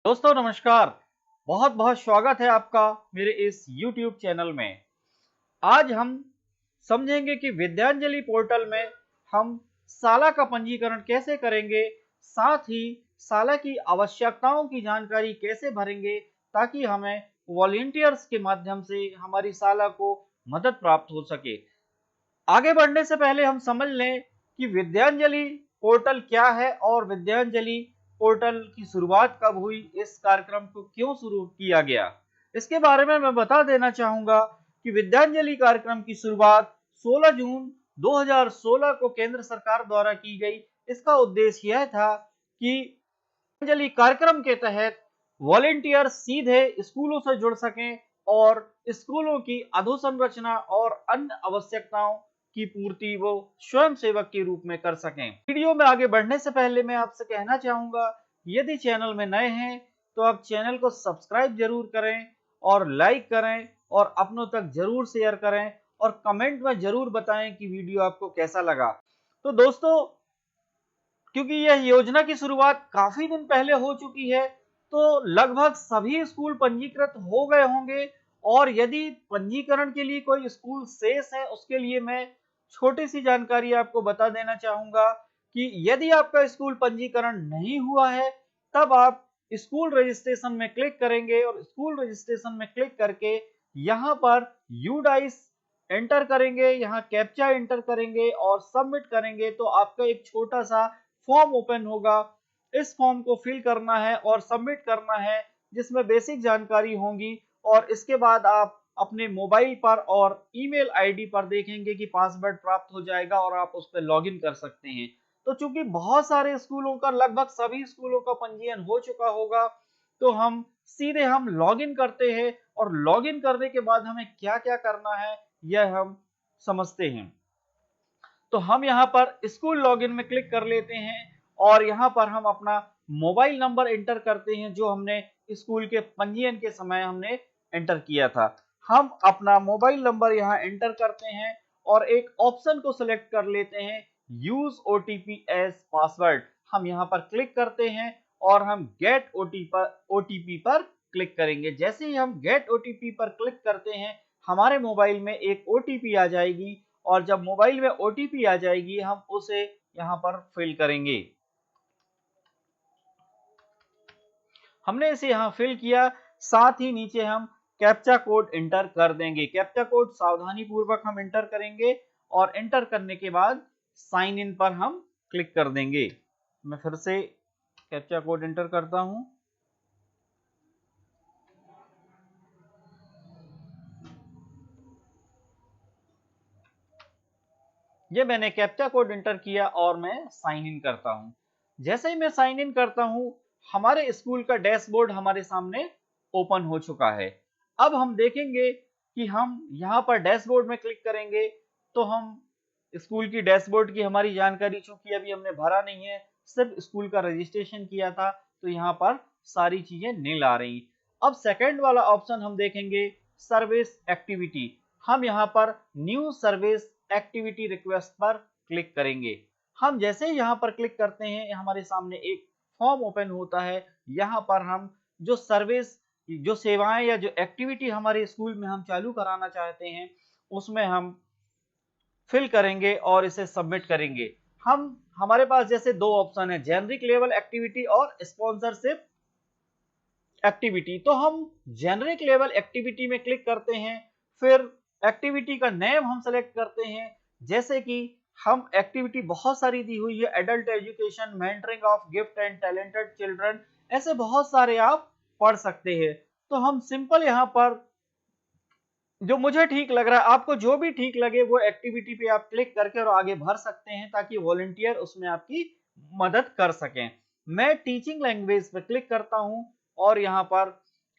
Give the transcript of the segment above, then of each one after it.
दोस्तों नमस्कार। बहुत बहुत स्वागत है आपका मेरे इस YouTube चैनल में। आज हम समझेंगे कि विद्यांजलि पोर्टल में हम साला का पंजीकरण कैसे करेंगे, साथ ही साला की आवश्यकताओं की जानकारी कैसे भरेंगे ताकि हमें वॉलंटियर्स के माध्यम से हमारी साला को मदद प्राप्त हो सके। आगे बढ़ने से पहले हम समझ लें कि विद्यांजलि पोर्टल क्या है और विद्यांजलि पोर्टल की शुरुआत कब हुई, इस कार्यक्रम को क्यों शुरू किया गया। इसके बारे में मैं बता देना चाहूंगा कि विद्यांजलि कार्यक्रम की शुरुआत 16 जून 2016 को केंद्र सरकार द्वारा की गई। इसका उद्देश्य यह था कि विद्यांजलि कार्यक्रम के तहत वॉलेंटियर सीधे स्कूलों से जुड़ सकें और स्कूलों की अधोसंरचना और अन्य आवश्यकताओं की पूर्ति वो स्वयं सेवक के रूप में कर सकें। वीडियो में आगे बढ़ने से पहले मैं आपसे कहना चाहूंगा, यदि चैनल में नए हैं तो आप चैनल को सब्सक्राइब जरूर करें और लाइक करें और अपनों तक जरूर शेयर करें और कमेंट में जरूर बताएं कि वीडियो आपको कैसा लगा। तो दोस्तों, क्योंकि यह योजना की शुरुआत काफी दिन पहले हो चुकी है, तो लगभग सभी स्कूल पंजीकृत हो गए होंगे। और यदि पंजीकरण के लिए कोई स्कूल शेष है, उसके लिए मैं छोटी सी जानकारी आपको बता देना चाहूंगा कि यदि आपका स्कूल पंजीकरण नहीं हुआ है, तब आप स्कूल रजिस्ट्रेशन में क्लिक करेंगे और स्कूल रजिस्ट्रेशन में क्लिक करके यहाँ पर यूडाइस एंटर करेंगे, यहाँ कैप्चा एंटर करेंगे और सबमिट करेंगे तो आपका एक छोटा सा फॉर्म ओपन होगा। इस फॉर्म को फिल करना है और सबमिट करना है, जिसमें बेसिक जानकारी होगी। और इसके बाद आप अपने मोबाइल पर और ईमेल आईडी पर देखेंगे कि पासवर्ड प्राप्त हो जाएगा और आप उस पर लॉगिन कर सकते हैं। तो चूंकि बहुत सारे स्कूलों का, लगभग सभी स्कूलों का पंजीयन हो चुका होगा, तो हम सीधे लॉगिन करते हैं और लॉगिन करने के बाद हमें क्या क्या करना है यह हम समझते हैं। तो हम यहाँ पर स्कूल लॉगिन में क्लिक कर लेते हैं और यहाँ पर हम अपना मोबाइल नंबर एंटर करते हैं जो हमने स्कूल के पंजीयन के समय हमने एंटर किया था। हम अपना मोबाइल नंबर यहाँ एंटर करते हैं और एक ऑप्शन को सिलेक्ट कर लेते हैं, यूज ओटीपी एज पासवर्ड। हम यहाँ पर क्लिक करते हैं और हम गेट ओटीपी पर क्लिक करेंगे। जैसे ही हम गेट ओटीपी पर क्लिक करते हैं, हमारे मोबाइल में एक ओटीपी आ जाएगी और जब मोबाइल में ओटीपी आ जाएगी हम उसे यहाँ पर फिल करेंगे। हमने इसे यहाँ फिल किया, साथ ही नीचे हम कैप्चा कोड एंटर कर देंगे। कैप्चा कोड सावधानी पूर्वक हम एंटर करेंगे और एंटर करने के बाद साइन इन पर हम क्लिक कर देंगे। मैं फिर से कैप्चा कोड एंटर करता हूं। ये मैंने कैप्चा कोड एंटर किया और मैं साइन इन करता हूं। जैसे ही मैं साइन इन करता हूं, हमारे स्कूल का डैशबोर्ड हमारे सामने ओपन हो चुका है। अब हम देखेंगे कि हम यहाँ पर डैशबोर्ड में क्लिक करेंगे तो हम स्कूल की डैशबोर्ड की हमारी जानकारी, चूंकि अभी हमने भरा नहीं है, सिर्फ स्कूल का रजिस्ट्रेशन किया था, तो यहाँ पर सारी चीजें नील आ रही। अब सेकंड वाला ऑप्शन हम देखेंगे, सर्विस एक्टिविटी। हम यहाँ पर न्यू सर्विस एक्टिविटी रिक्वेस्ट पर क्लिक करेंगे। हम जैसे ही यहाँ पर क्लिक करते हैं, हमारे सामने एक फॉर्म ओपन होता है। यहाँ पर हम जो सर्विस, जो सेवाएं या जो एक्टिविटी हमारे स्कूल में हम चालू कराना चाहते हैं, उसमें हम फिल करेंगे और इसे सबमिट करेंगे। हमारे पास जैसे दो ऑप्शन है, जेनरिक लेवल एक्टिविटी और स्पॉन्सरशिप एक्टिविटी। तो हम जेनरिक लेवल एक्टिविटी में क्लिक करते हैं, फिर एक्टिविटी का नेम हम सेलेक्ट करते हैं। जैसे कि हम एक्टिविटी बहुत सारी दी हुई है, adult education, mentoring of gift and talented children, ऐसे बहुत सारे आप पढ़ सकते हैं। तो हम सिंपल यहाँ पर जो मुझे ठीक लग रहा है, आपको जो भी ठीक लगे वो एक्टिविटी पे आप क्लिक करके और आगे भर सकते हैं ताकि वॉलंटियर उसमें आपकी मदद कर सकें। मैं टीचिंग लैंग्वेज पे क्लिक करता हूं और यहाँ पर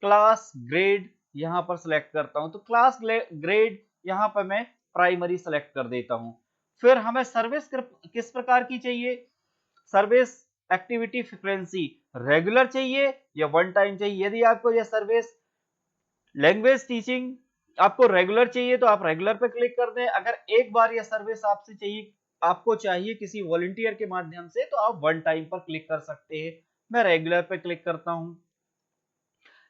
क्लास ग्रेड यहाँ पर सिलेक्ट करता हूं। तो क्लास ग्रेड यहाँ पर मैं प्राइमरी सेलेक्ट कर देता हूं। फिर हमें सर्विस किस प्रकार की चाहिए, सर्विस एक्टिविटी फ्रीक्वेंसी रेगुलर चाहिए या वन टाइम चाहिए। यदि आपको यह सर्विस लैंग्वेज टीचिंग आपको रेगुलर चाहिए तो आप रेगुलर पे क्लिक कर दें। अगर एक बार यह सर्विस आपको चाहिए किसी वॉलंटियर के माध्यम से, तो आप वन टाइम पर क्लिक कर सकते हैं। मैं रेगुलर पे क्लिक करता हूं।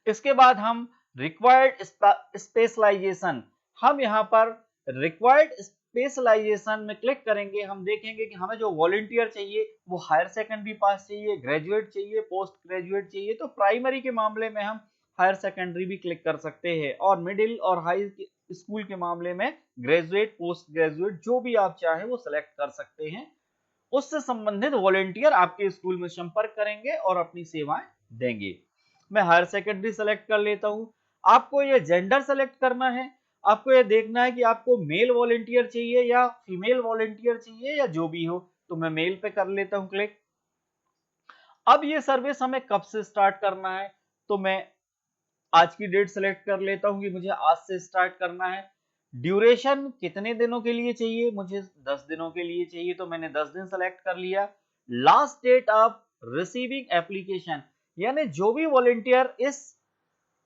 इसके बाद हम रिक्वायर्ड स्पेशलाइजेशन, हम यहाँ पर रिक्वायर्ड स्पेशलाइजेशन में क्लिक करेंगे। हम देखेंगे कि हमें जो वॉलंटियर चाहिए वो हायर सेकेंडरी पास चाहिए, ग्रेजुएट चाहिए, पोस्ट ग्रेजुएट चाहिए। तो प्राइमरी के मामले में हम हायर सेकेंडरी भी क्लिक कर सकते हैं, और मिडिल और हाई स्कूल के मामले में ग्रेजुएट, पोस्ट ग्रेजुएट जो भी आप चाहें वो सिलेक्ट कर सकते हैं। उससे संबंधित वॉलंटियर आपके स्कूल में संपर्क करेंगे और अपनी सेवाएं देंगे। मैं हायर सेकेंडरी सेलेक्ट कर लेता हूं। आपको ये जेंडर सेलेक्ट करना है, आपको ये देखना है कि आपको मेल वॉलंटियर चाहिए या फीमेल वॉलंटियर चाहिए या जो भी हो। तो मैं मेल पे कर लेता हूं क्लिक। अब ये सर्विस हमें कब से स्टार्ट करना है, तो मैं आज की डेट सेलेक्ट कर लेता हूं कि मुझे आज से स्टार्ट करना है। ड्यूरेशन कितने दिनों के लिए चाहिए, मुझे 10 दिनों के लिए चाहिए, तो मैंने 10 दिन सेलेक्ट कर लिया। Last date of receiving application, यानी जो भी वॉलंटियर इस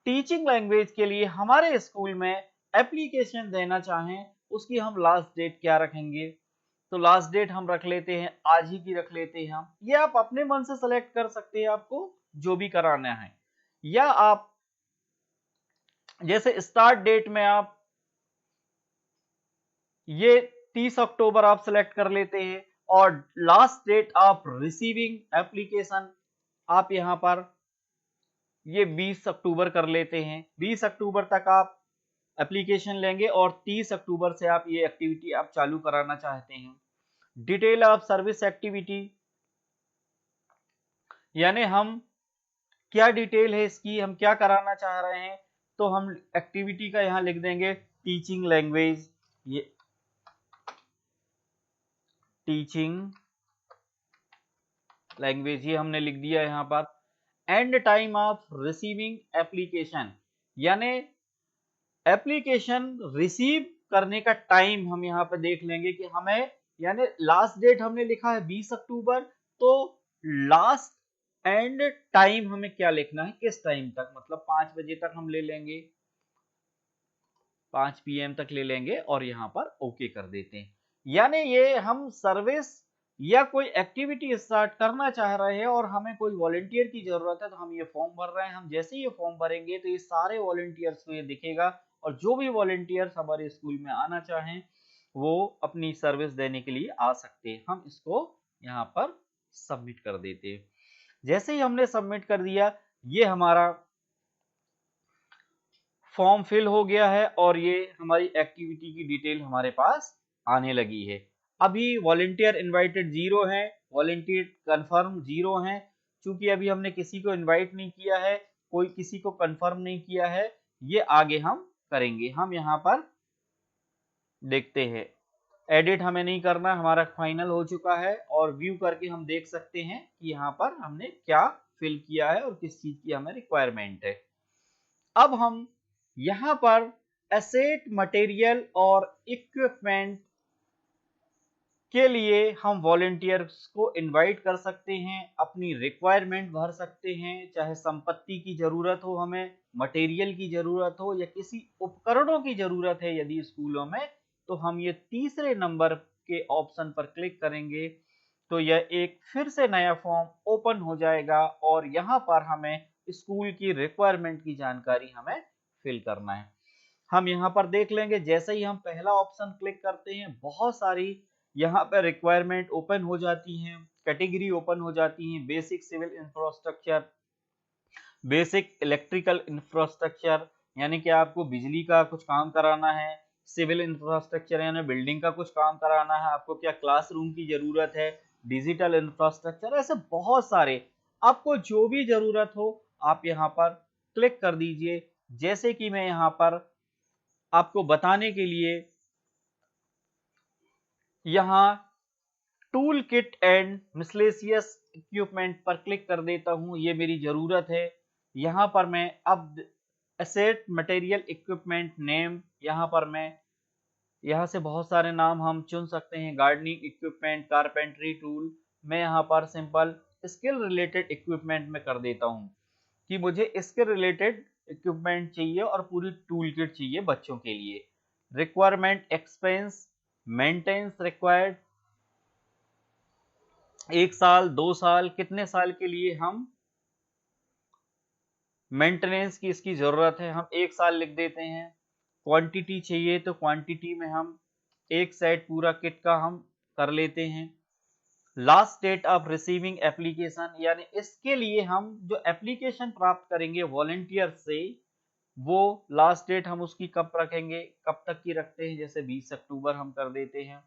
टीचिंग लैंग्वेज के लिए हमारे स्कूल में एप्लीकेशन देना चाहें, उसकी हम लास्ट डेट क्या रखेंगे। तो लास्ट डेट हम रख लेते हैं, आज ही की रख लेते हैं हम। ये आप अपने मन से सेलेक्ट कर सकते हैं, आपको जो भी कराना है। या आप जैसे स्टार्ट डेट में आप ये 30 अक्टूबर आप सेलेक्ट कर लेते हैं, और last date of receiving application आप यहां पर ये 20 अक्टूबर कर लेते हैं। 20 अक्टूबर तक आप एप्लीकेशन लेंगे और 30 अक्टूबर से आप ये एक्टिविटी आप चालू कराना चाहते हैं। डिटेल ऑफ सर्विस एक्टिविटी, यानी हम क्या डिटेल है इसकी, हम क्या कराना चाह रहे हैं, तो हम एक्टिविटी का यहां लिख देंगे टीचिंग लैंग्वेज। ये टीचिंग लैंग्वेज ये हमने लिख दिया यहां पर। And time of receiving application, यानी एप्लीकेशन रिसीव करने का टाइम हम यहाँ पे देख लेंगे कि हमें, यानी लास्ट डेट हमने लिखा है 20 अक्टूबर, तो लास्ट एंड टाइम हमें क्या लिखना है, किस टाइम तक, मतलब 5 बजे तक हम ले लेंगे, 5 PM तक ले लेंगे और यहाँ पर ओके कर देते हैं। यानी ये हम सर्विस या कोई एक्टिविटी स्टार्ट करना चाह रहे हैं और हमें कोई वॉलंटियर की जरूरत है, तो हम ये फॉर्म भर रहे हैं। हम जैसे ही ये फॉर्म भरेंगे तो ये सारे वॉलंटियर्स को ये दिखेगा, और जो भी वॉलंटियर्स हमारे स्कूल में आना चाहें वो अपनी सर्विस देने के लिए आ सकते हैं। हम इसको यहाँ पर सबमिट कर देते हैं। जैसे ही हमने सबमिट कर दिया, ये हमारा फॉर्म फिल हो गया है और ये हमारी एक्टिविटी की डिटेल हमारे पास आने लगी है। अभी वॉलंटियर इनवाइटेड 0 है, वॉलंटियर कंफर्म 0 है। चूंकि अभी हमने किसी को इनवाइट नहीं किया है, कोई किसी को कंफर्म नहीं किया है, ये आगे हम करेंगे। हम यहाँ पर देखते हैं, एडिट हमें नहीं करना, हमारा फाइनल हो चुका है, और व्यू करके हम देख सकते हैं कि यहाँ पर हमने क्या फिल किया है और किस चीज की हमें रिक्वायरमेंट है। अब हम यहाँ पर एसेट, मटेरियल और इक्विपमेंट के लिए हम वॉलंटियर्स को इनवाइट कर सकते हैं, अपनी रिक्वायरमेंट भर सकते हैं, चाहे संपत्ति की जरूरत हो, हमें मटेरियल की जरूरत हो, या किसी उपकरणों की जरूरत है यदि स्कूलों में, तो हम ये तीसरे नंबर के ऑप्शन पर क्लिक करेंगे तो यह एक फिर से नया फॉर्म ओपन हो जाएगा, और यहाँ पर हमें स्कूल की रिक्वायरमेंट की जानकारी हमें फिल करना है। हम यहाँ पर देख लेंगे, जैसे ही हम पहला ऑप्शन क्लिक करते हैं बहुत सारी यहाँ पर रिक्वायरमेंट ओपन हो जाती हैं, कैटेगरी ओपन हो जाती हैं। Basic civil infrastructure, basic electrical infrastructure, यानी कि आपको बिजली का कुछ काम कराना है। सिविल इंफ्रास्ट्रक्चर यानी बिल्डिंग का कुछ काम कराना है, आपको क्या क्लासरूम की जरूरत है। डिजिटल इंफ्रास्ट्रक्चर, ऐसे बहुत सारे, आपको जो भी जरूरत हो आप यहाँ पर क्लिक कर दीजिए। जैसे कि मैं यहाँ पर आपको बताने के लिए यहाँ टूल किट एंड मिसलेसियस इक्विपमेंट पर क्लिक कर देता हूं, ये मेरी जरूरत है। यहाँ पर मैं अब एसेट, मटेरियल, इक्विपमेंट नेम, यहाँ पर मैं यहाँ से बहुत सारे नाम हम चुन सकते हैं। गार्डनिंग इक्विपमेंट, कारपेंट्री टूल, मैं यहाँ पर सिंपल स्किल रिलेटेड इक्विपमेंट में कर देता हूँ कि मुझे स्किल रिलेटेड इक्विपमेंट चाहिए और पूरी टूल किट चाहिए बच्चों के लिए। रिक्वायरमेंट, एक्सपेंस, मेंटेनेंस रिक्वायर्ड, 1 साल, 2 साल, कितने साल के लिए हम मेंटेनेंस की इसकी जरूरत है, हम 1 साल लिख देते हैं। क्वांटिटी चाहिए तो क्वांटिटी में हम एक सेट पूरा किट का हम कर लेते हैं। Last date of receiving application, यानी इसके लिए हम जो एप्लीकेशन प्राप्त करेंगे वॉलंटियर से, वो लास्ट डेट हम उसकी कब रखेंगे, कब तक की रखते हैं, जैसे 20 अक्टूबर हम कर देते हैं।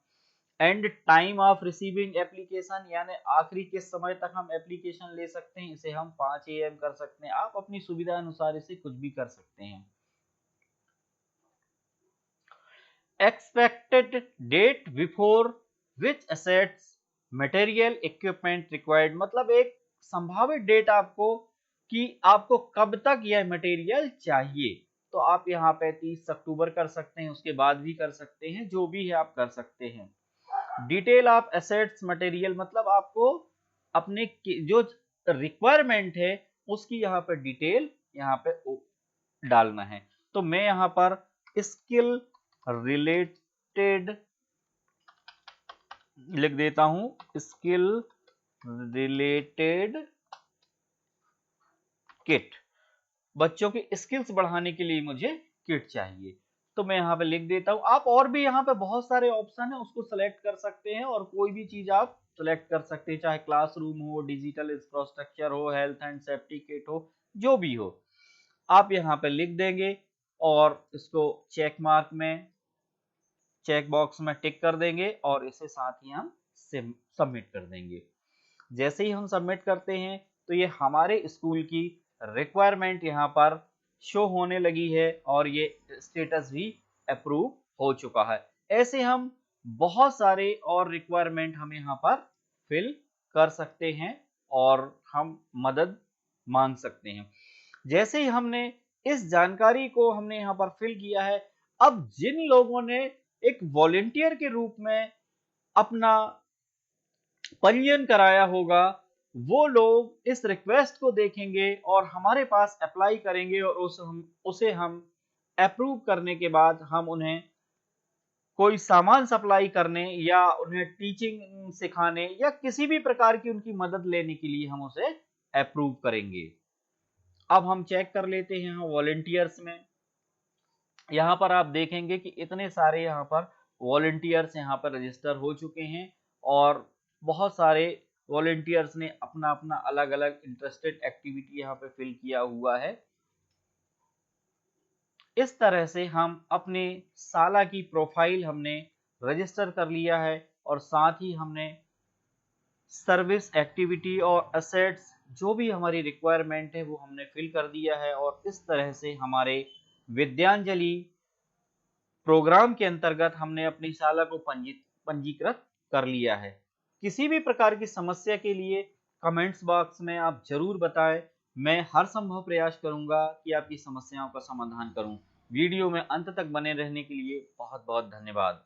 And time of receiving application, यानी आखिरी किस समय तक हम एप्लीकेशन ले सकते हैं, इसे हम 5 AM कर सकते हैं। आप अपनी सुविधा अनुसार इसे कुछ भी कर सकते हैं। Expected date before which assets material equipment required, मतलब एक संभावित डेट आपको कि आपको कब तक यह मटेरियल चाहिए। तो आप यहाँ पे 30 अक्टूबर कर सकते हैं, उसके बाद भी कर सकते हैं, जो भी है आप कर सकते हैं। डिटेल ऑफ एसेट्स मटेरियल, मतलब आपको अपने जो रिक्वायरमेंट है उसकी यहाँ पर डिटेल यहाँ पे डालना है। तो मैं यहाँ पर स्किल रिलेटेड लिख देता हूं, स्किल रिलेटेड किट। बच्चों की स्किल्स बढ़ाने के लिए मुझे किट चाहिए, तो मैं यहाँ पे लिख देता हूं। आप और भी यहाँ पे बहुत सारे ऑप्शन है, उसको सेलेक्ट कर सकते हैं और कोई भी चीज आप सेलेक्ट कर सकते हैं, चाहे क्लासरूम हो, डिजिटल इंफ्रास्ट्रक्चर हो, हेल्थ एंड सेफ्टी किट हो, जो भी हो आप यहाँ पे लिख देंगे और इसको चेक मार्क में, चेक बॉक्स में टिक कर देंगे और इसे साथ ही हम सबमिट कर देंगे। जैसे ही हम सबमिट करते हैं तो ये हमारे स्कूल की रिक्वायरमेंट यहाँ पर शो होने लगी है और ये स्टेटस भी अप्रूव हो चुका है। ऐसे हम बहुत सारे और रिक्वायरमेंट हम यहाँ पर फिल कर सकते हैं और हम मदद मांग सकते हैं। जैसे ही हमने इस जानकारी को हमने यहाँ पर फिल किया है, अब जिन लोगों ने एक वॉलेंटियर के रूप में अपना पंजीयन कराया होगा, वो लोग इस रिक्वेस्ट को देखेंगे और हमारे पास अप्लाई करेंगे और उसे हम अप्रूव करने के बाद हम उन्हें कोई सामान सप्लाई करने या उन्हें टीचिंग सिखाने या किसी भी प्रकार की उनकी मदद लेने के लिए हम उसे अप्रूव करेंगे। अब हम चेक कर लेते हैं वॉलंटियर्स में। यहाँ पर आप देखेंगे कि इतने सारे यहाँ पर वॉलंटियर्स यहाँ पर रजिस्टर हो चुके हैं और बहुत सारे वॉलंटियर्स ने अपना अपना अलग अलग इंटरेस्टेड एक्टिविटी यहाँ पे फिल किया हुआ है। इस तरह से हम अपने साला की प्रोफाइल हमने रजिस्टर कर लिया है और साथ ही हमने सर्विस एक्टिविटी और असेट्स जो भी हमारी रिक्वायरमेंट है वो हमने फिल कर दिया है। और इस तरह से हमारे विद्यांजलि प्रोग्राम के अंतर्गत हमने अपनी शाला को पंजीकृत कर लिया है। किसी भी प्रकार की समस्या के लिए कमेंट्स बॉक्स में आप जरूर बताएं, मैं हर संभव प्रयास करूंगा कि आपकी समस्याओं का समाधान करूं। वीडियो में अंत तक बने रहने के लिए बहुत बहुत धन्यवाद।